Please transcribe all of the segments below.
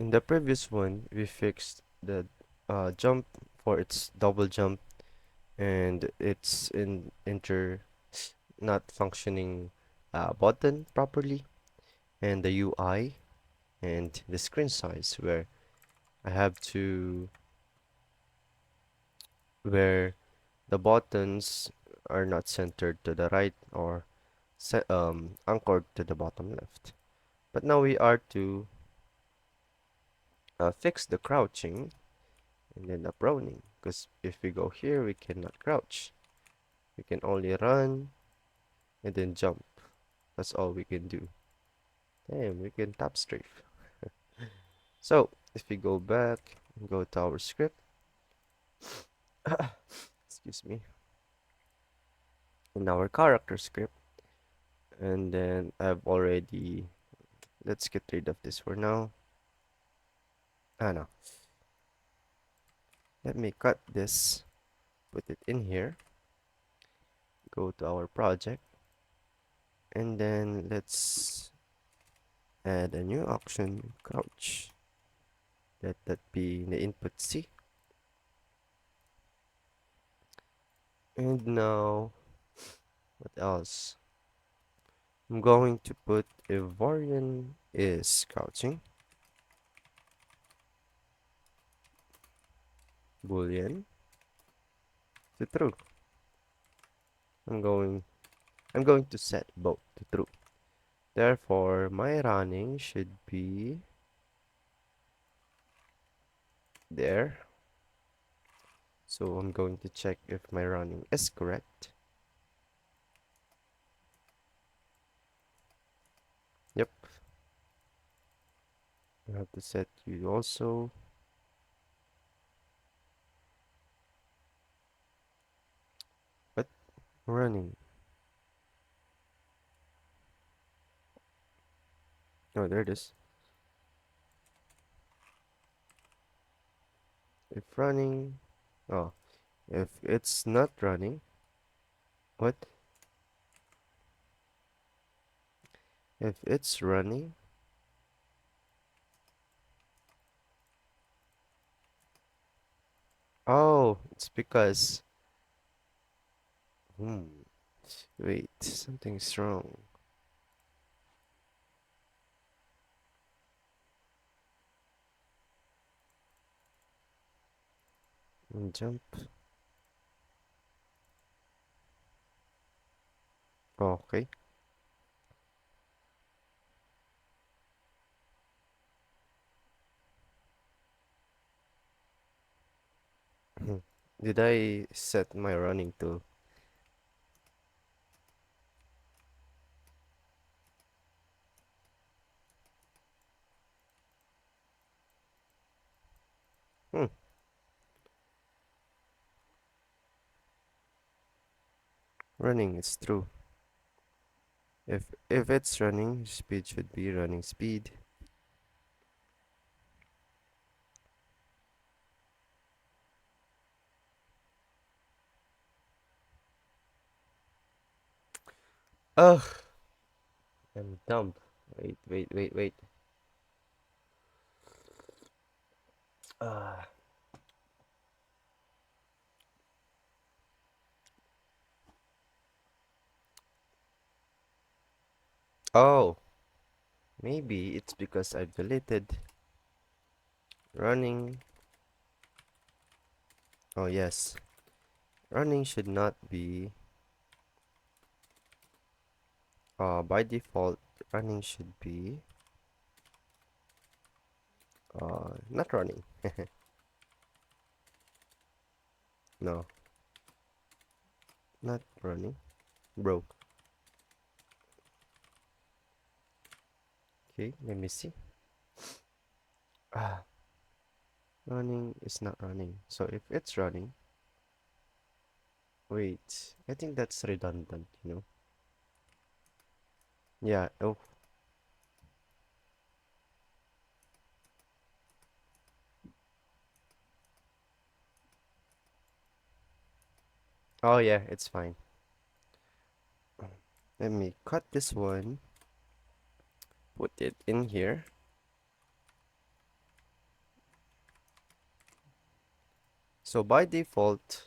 In the previous one, we fixed the jump for its double jump, and it's in enter not functioning button properly, and the UI and the screen size I have to where the buttons are not centered to the right or anchored to the bottom left. But now we are to fix the crouching and then the proning, because if we go here we cannot crouch, we can only run and then jump. That's all we can do. Damn, we can tap strafe. So if we go back and go to our script, excuse me, in our character script, and then I've already, let's get rid of this for now. No, let me cut this, put it in here, go to our project, and then let's add a new option, crouch. Let that be the input C. And now, what else? I'm going to put if variant is crouching, boolean to true. I'm going I'm going to set both to true. Therefore, my running should be there. So I'm going to check if my running is correct. Yep. I have to set you also. But running. Oh, there it is. If running. Oh, if it's not running. What? If it's running. Oh, it's because. Hmm. Wait, something's wrong. Jump. Okay. Did I set my running to? Hmm. Running is true. If it's running, speed should be running speed. Ugh, I'm dumb. Wait. Uh, oh, maybe it's because I've deleted running. Oh yes, running should not be. By default, running should be. Not running. No, not running. Broke. Okay, let me see. Ah, running is not running. So if it's running, wait, I think that's redundant, you know? Yeah, oh yeah, it's fine. Let me cut this one, put it in here, So by default,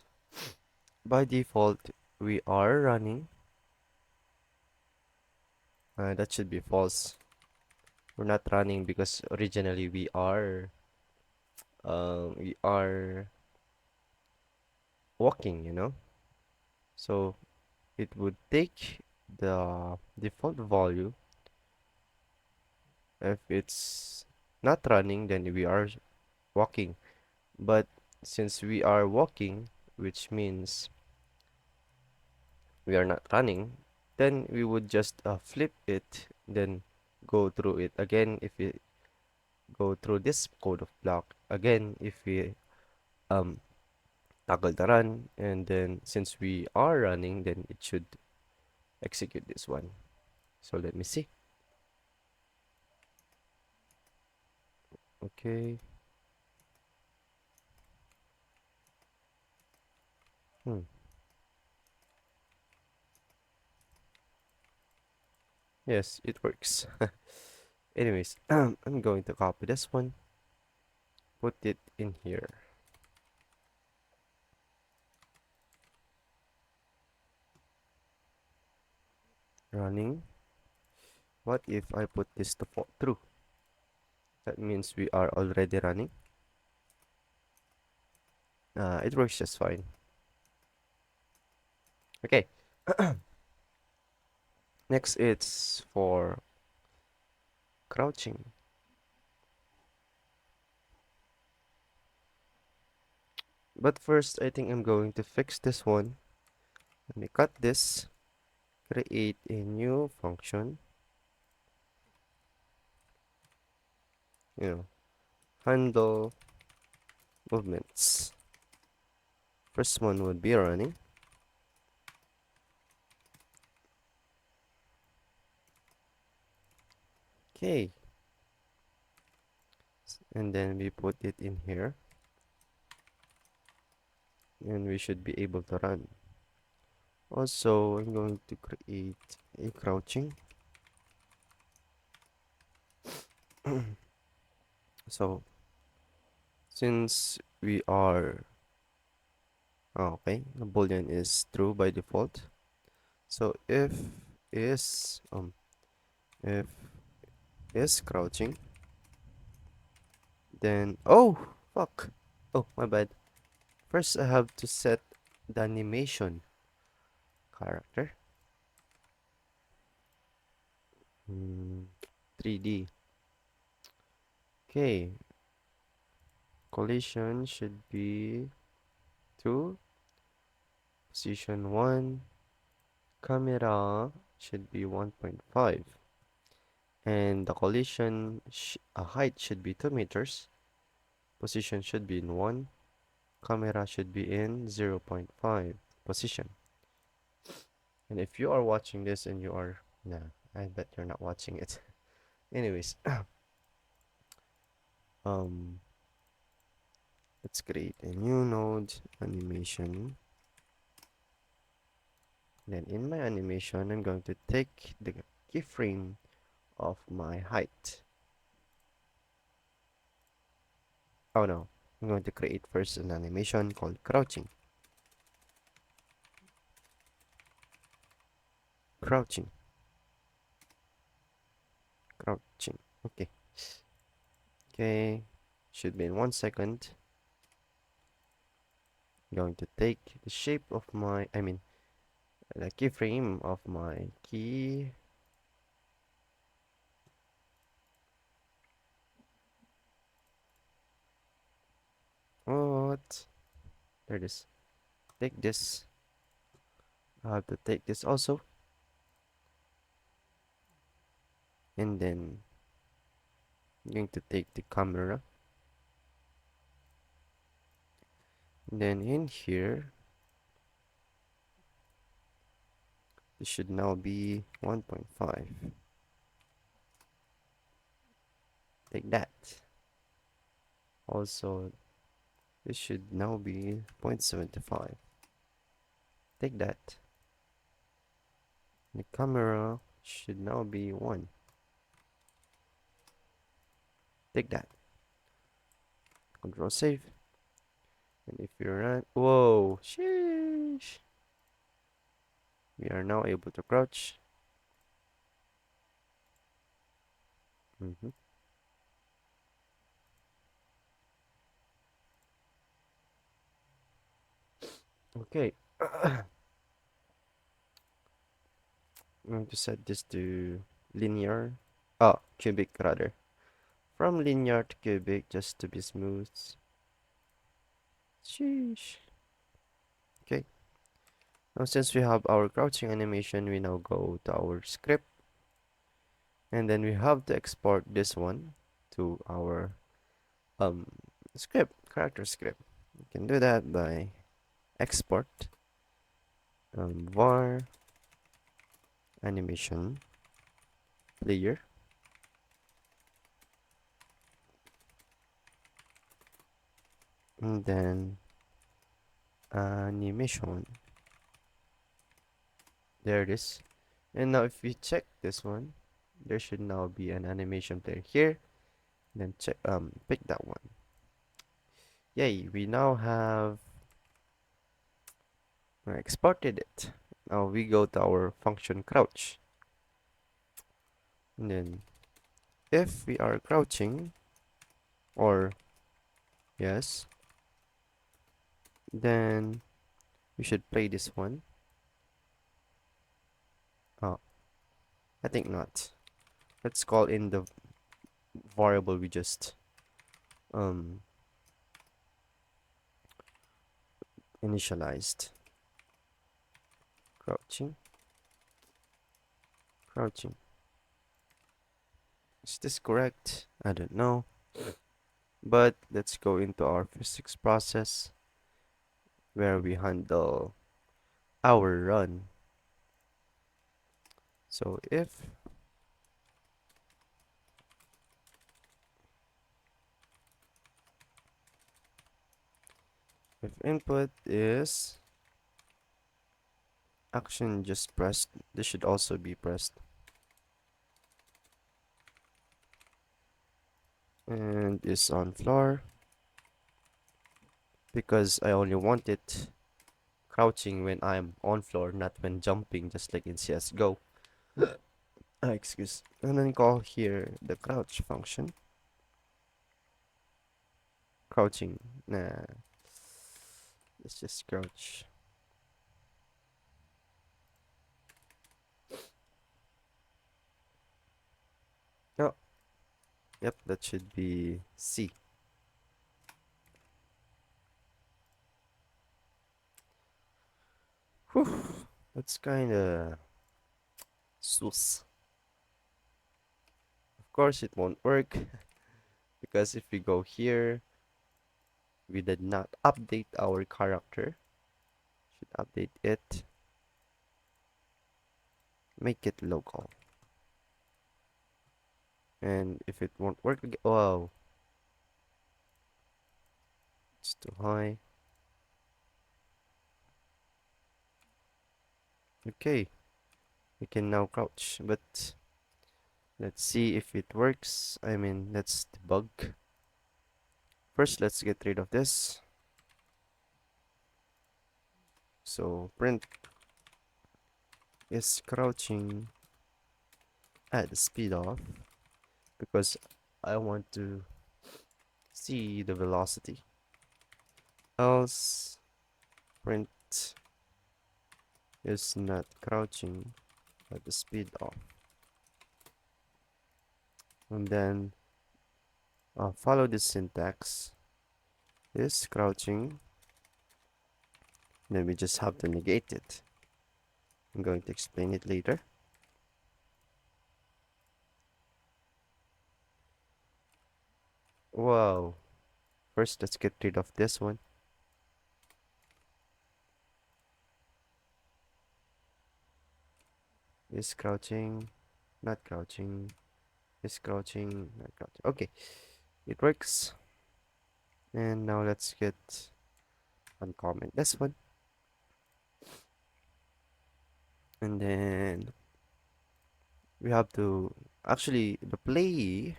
we are running. That should be false. We're not running because originally we are walking. So it would take the default value. If it's not running, then we are walking. But since we are walking, which means we are not running, then we would just flip it, then go through it again. If we go through this code of block again, if we um toggle the run, and then since we are running, then it should execute this one. So let me see. Okay. Hmm. Yes, it works. Anyways, I'm going to copy this one, put it in here. Running. What if I put this to true? That means we are already running. It works just fine. Okay. Next, it's for crouching. But first, I think I'm going to fix this one. Let me cut this, create a new function. You know, handle movements. First one would be running. Okay. And then we put it in here. And we should be able to run. Also, I'm going to create a crouching. So, since we are okay, the boolean is true by default. So is um if is crouching, then fuck. Oh, my bad. First I have to set the animation character. 3D. Okay, collision should be 2, position 1, camera should be 1.5, and the collision height should be 2 meters, position should be in 1, camera should be in 0.5 position. And if you are watching this and you are, nah, I bet you're not watching it. Anyways, um, let's create a new node, animation. Then in my animation, I'm going to take the keyframe of my height. Oh no, I'm going to create first an animation called crouching. Crouching. Crouching. Okay. Okay. Should be in 1 second. I'm going to take the shape of the keyframe of my key. What? There it is. Take this. I have to take this also. And then I'm going to take the camera. And then in here, this should now be 1.5. Take that. Also, this should now be 0.75. Take that. The camera should now be 1. Take that. Control save. And if you run, whoa, sheesh. We are now able to crouch. Mhm. Okay. I'm going to set this to linear. Oh, cubic rather. From linear to cubic just to be smooth. Sheesh. Okay. Now since we have our crouching animation, we now go to our script and then we have to export this one to our um script, character script. You can do that by export var animation player, and then animation. There it is. And now if we check this one, there should now be an animation player here. Then check pick that one. Yay, we now have exported it. Now we go to our function crouch. And then if we are crouching, or yes, then we should play this one. Oh, I think not. Let's call in the variable we just um initialized. Crouching, crouching. Is this correct? I don't know. But let's go into our physics process where we handle our run. So if input is action just pressed, this should also be pressed. And is on floor because I only want it crouching when I'm on floor, not when jumping, just like in CSGO. Excuse. And then call here the crouch function. Crouching. Nah, let's just crouch. Oh, yep, that should be C. Whew, that's kinda sus. Of course, it won't work because if we go here, we did not update our character. Should update it, make it local. And if it won't work again, oh, it's too high. Okay, we can now crouch, but let's see if it works. I mean, let's debug. First, let's get rid of this. So print is crouching at the speed of because I want to see the velocity. Else print is not crouching at the speed of. And then follow this syntax. Is crouching. Then we just have to negate it. I'm going to explain it later. Wow. First, let's get rid of this one. Is crouching, not crouching, is crouching, not crouching. Okay, it works. And now let's get uncomment this one. And then we have to actually the play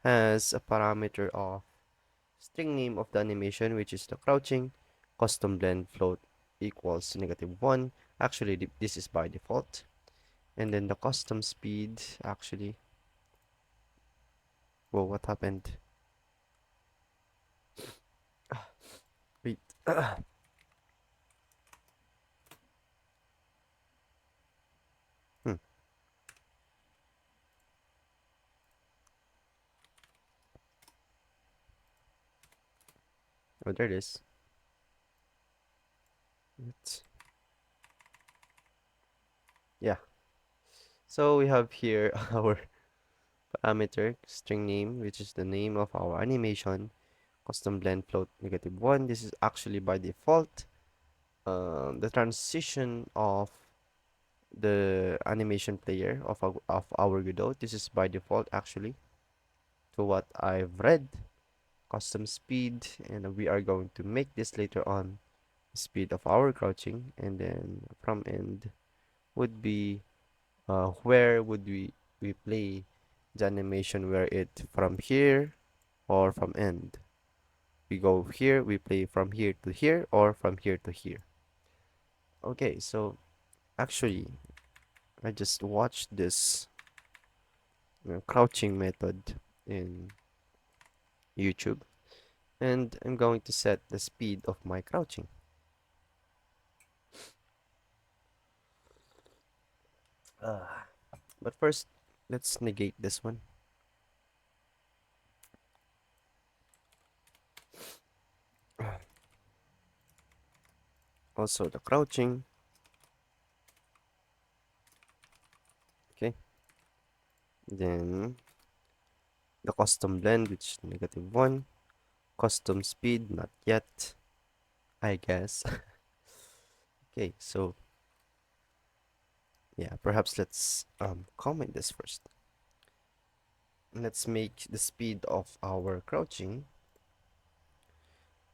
has a parameter of string name of the animation, which is the crouching, custom blend float equals -1. Actually, this is by default. And then the custom speed, actually, whoa, what happened? Wait, hmm. Oh, there it is. It's, yeah. So we have here our parameter string name, which is the name of our animation, custom blend float -1. This is actually by default. The transition of the animation player of our Godot. This is by default actually to what I've read. Custom speed, and we are going to make this later on. Speed of our crouching, and then from end would be where would we play the animation, where it from here or from end. We go here, we play from here to here or from here to here. Okay, so actually I just watched this crouching method in YouTube, and I'm going to set the speed of my crouching. But first, let's negate this one. Also the crouching. Okay, then the custom blend, which is -1. Custom speed, not yet, I guess. Okay, so yeah, perhaps let's comment this first. Let's make the speed of our crouching.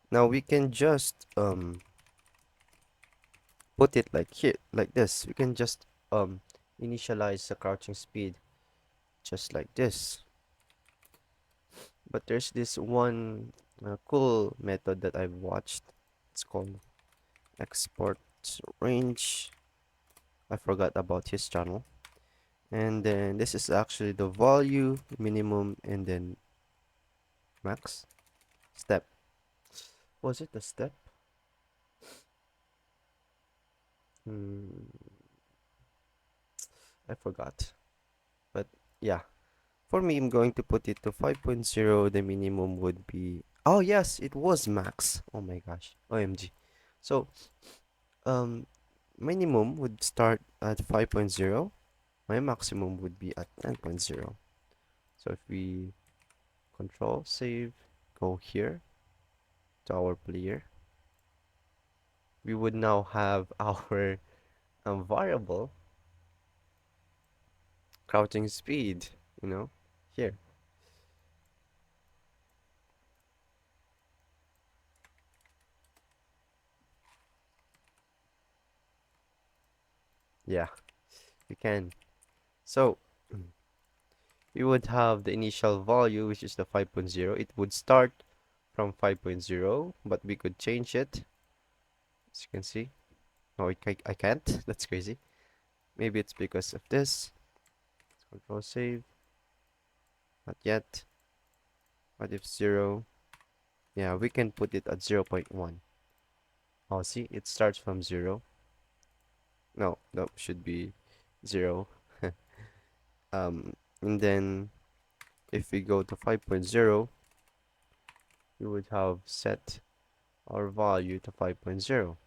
Now we can just put it like here, like this. We can just initialize the crouching speed just like this. But there's this one cool method that I've watched. It's called export range. I forgot about his channel. And then this is actually the value, minimum, and then max. Step. Was it the step? Hmm, I forgot. But yeah, for me, I'm going to put it to 5.0. The minimum would be. Oh, yes, it was max. Oh my gosh. OMG. So, um, minimum would start at 5.0. My maximum would be at 10.0. So if we control save, go here to our player, we would now have our variable crouching speed, you know, here. Yeah, we can. So we would have the initial value, which is the 5.0. It would start from 5.0, but we could change it, as you can see. No, I can't. That's crazy. Maybe it's because of this. Control save. Not yet. What if 0? Yeah, we can put it at 0 0.1. Oh, see, it starts from 0. No, no, should be 0. And then if we go to 5.0, we would have set our value to 5.0.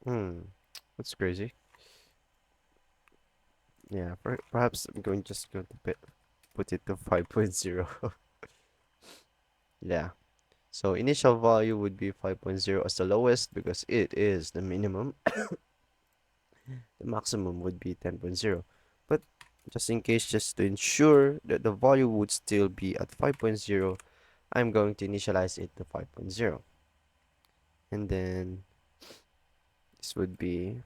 Hmm, that's crazy. Yeah, perhaps I'm going to put it to 5.0. Yeah. So initial value would be 5.0 as the lowest because it is the minimum. The maximum would be 10.0. But just in case, just to ensure that the value would still be at 5.0, I'm going to initialize it to 5.0. And then this would be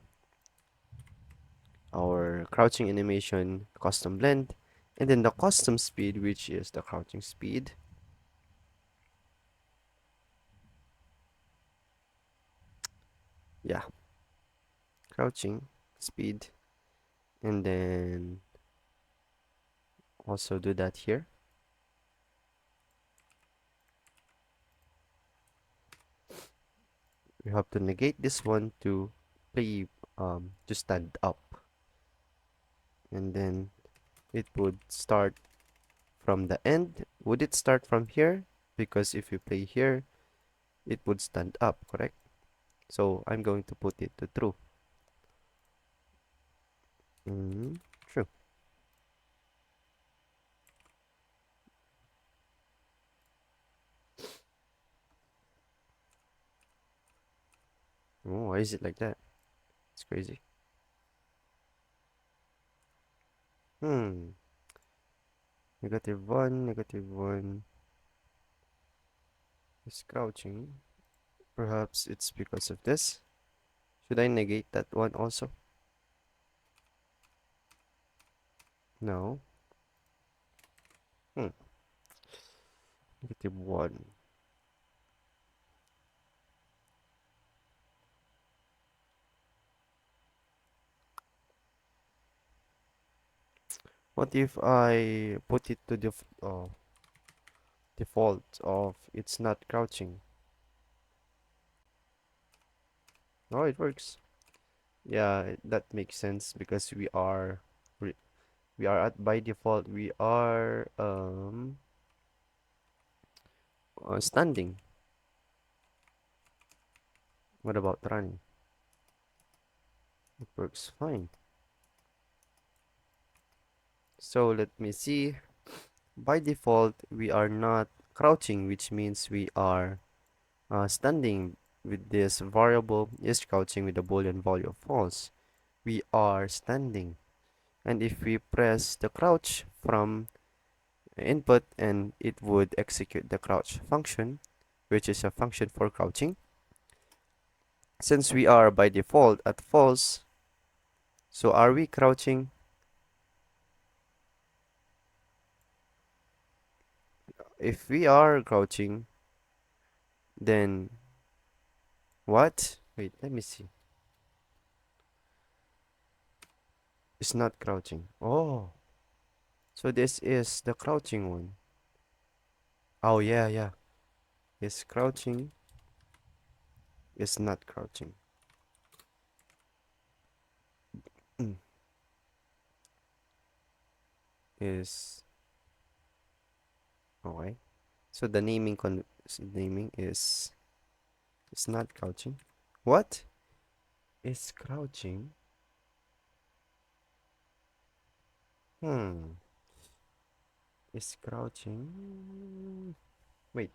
our crouching animation custom blend. And then the custom speed, which is the crouching speed. Yeah, crouching speed. And then also do that here. We have to negate this one to play to stand up. And then it would start from the end. Would it start from here? Because if you play here, it would stand up, correct? So I'm going to put it to true. True. Oh, why is it like that? It's crazy. Hmm. Negative one is crouching. Perhaps it's because of this. Should I negate that one also? No. Hmm. -1. What if I put it to the default of it's not crouching? Oh, it works. Yeah, that makes sense because we, we are at by default we are standing. What about running? It works fine. So let me see. By default, we are not crouching, which means we are standing with this variable is crouching with the boolean value of false. We are standing. And if we press the crouch from input and it would execute the crouch function, which is a function for crouching. Since we are by default at false, so are we crouching? If we are crouching, then what? Wait, let me see. It's not crouching. Oh, so this is the crouching one. Oh, yeah, yeah. It's crouching. It's not crouching. Is okay. So the naming is it's not crouching. What? It's crouching. Hmm. It's crouching. Wait,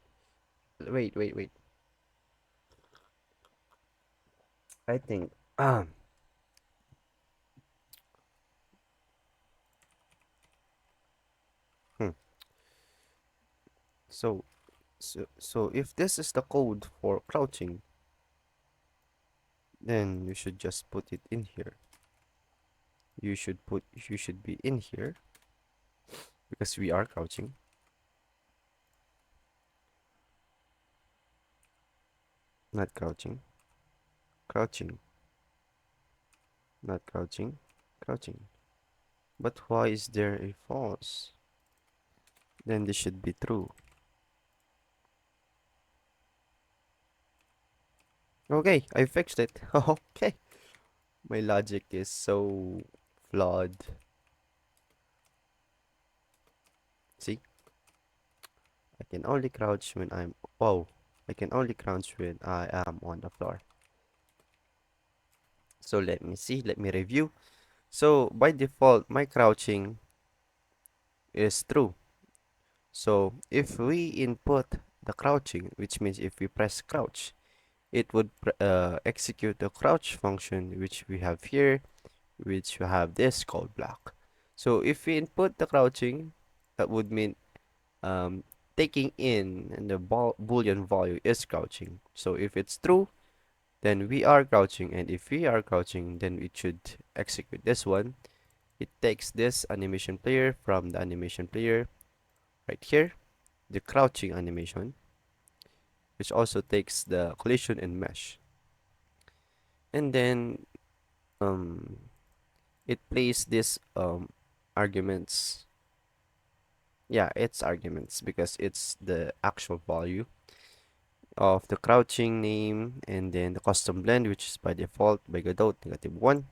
wait. I think. Hmm. So, so if this is the code for crouching, then you should just put it in here. You should be in here because we are crouching, not crouching, crouching, not crouching, crouching. But why is there a false? Then this should be true. Okay, I fixed it. Okay. My logic is so flawed. See? I can only crouch when I'm... Whoa. I can only crouch when I am on the floor. So let me see. Let me review. So by default, my crouching is true. So if we input the crouching, which means if we press crouch, it would execute the crouch function, which we have here, which we have this called block. So if we input the crouching, that would mean um, taking in and the boolean value is crouching. So if it's true, then we are crouching, and if we are crouching, then it should execute this one. it takes this animation player from the animation player right here, the crouching animation, which also takes the collision and mesh. And then um, it plays this arguments. Yeah, it's arguments because it's the actual value of the crouching name, and then the custom blend, which is by default by Godot -1.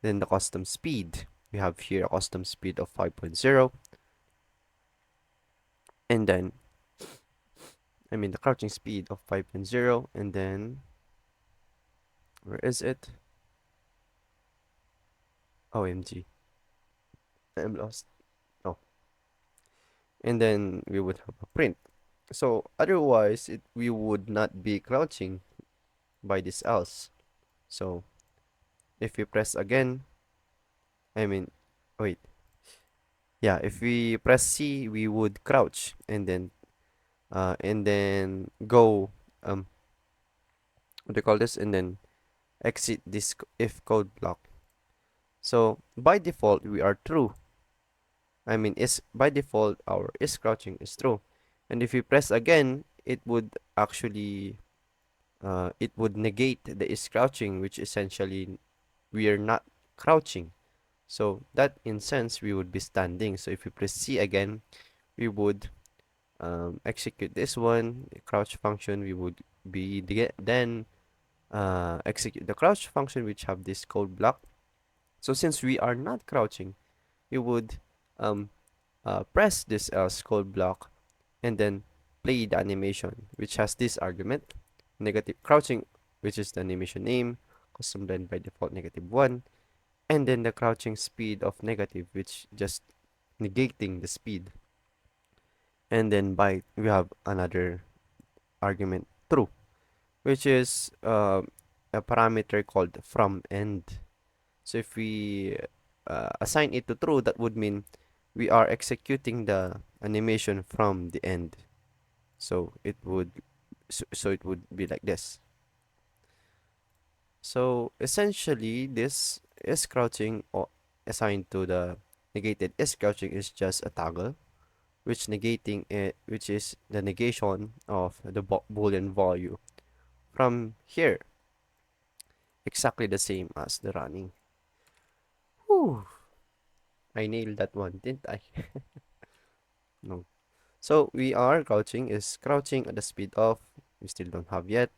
Then the custom speed. We have here a custom speed of 5.0. And then, the crouching speed of 5.0. And then, where is it? OMG. I'm lost. Oh. And then we would have a print. So otherwise, we would not be crouching by this else. So if we press again, I mean, wait, yeah, if we press C, we would crouch and then go what do you call this? And then exit this if code block. So by default, we are true. Is by default our is crouching is true, and if we press again, it would actually it would negate the is crouching, which essentially we are not crouching. So that in sense we would be standing. So if we press C again, we would execute this one, the crouch function. We would be then execute the crouch function, which have this code block. So since we are not crouching, we would um, press this else code block and then play the animation, which has this argument, negative crouching, which is the animation name, custom blend by default -1, and then the crouching speed of negative, which just negating the speed. And then we have another argument true, which is a parameter called from end. So if we assign it to true, that would mean we are executing the animation from the end. So it would it would be like this. So essentially, this is crouching or assigned to the negated is crouching is just a toggle, which negating it, which is the negation of the boolean value from here, exactly the same as the running. Whew, I nailed that one, didn't I? No. So we are crouching is crouching at the speed of, we still don't have yet.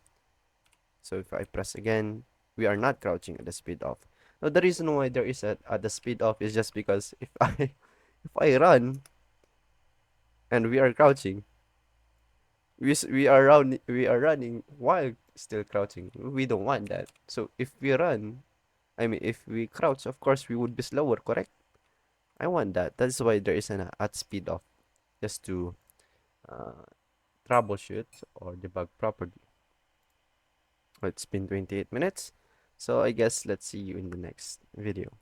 So if I press again, we are not crouching at the speed of. Now the reason why there is at the speed of is just because if I if I run and we are crouching, we are running while still crouching. We don't want that. So if we run, if we crouch, of course we would be slower, correct? I want that. That's why there is an at speed of, just to uh, troubleshoot or debug properly. It's been 28 minutes. So I guess let's see you in the next video.